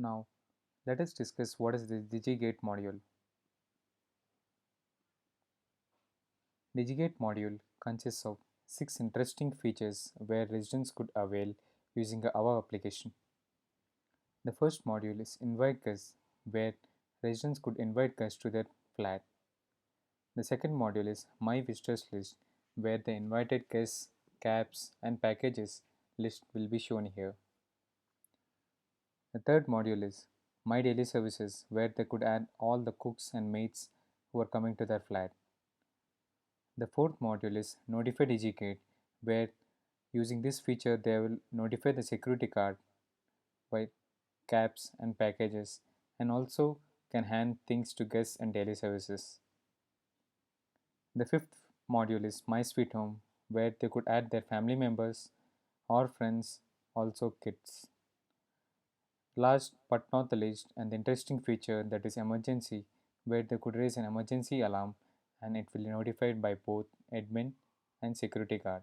Now, let us discuss what is the Digi Gate module. Digi Gate module consists of 6 interesting features where residents could avail using our application. The first module is Invite Guests, where residents could invite guests to their flat. The second module is My Visitors List, where the invited guests, cabs, and packages list will be shown here. The third module is My Daily Services, where they could add all the cooks and maids who are coming to their flat. The fourth module is Notify DigiGate, where using this feature they will notify the security guard by cabs and packages and also can hand things to guests and daily services. The fifth module is My Sweet Home, where they could add their family members or friends, also kids. Last but not the least, and the interesting feature that is emergency, where they could raise an emergency alarm and it will be notified by both admin and security guard.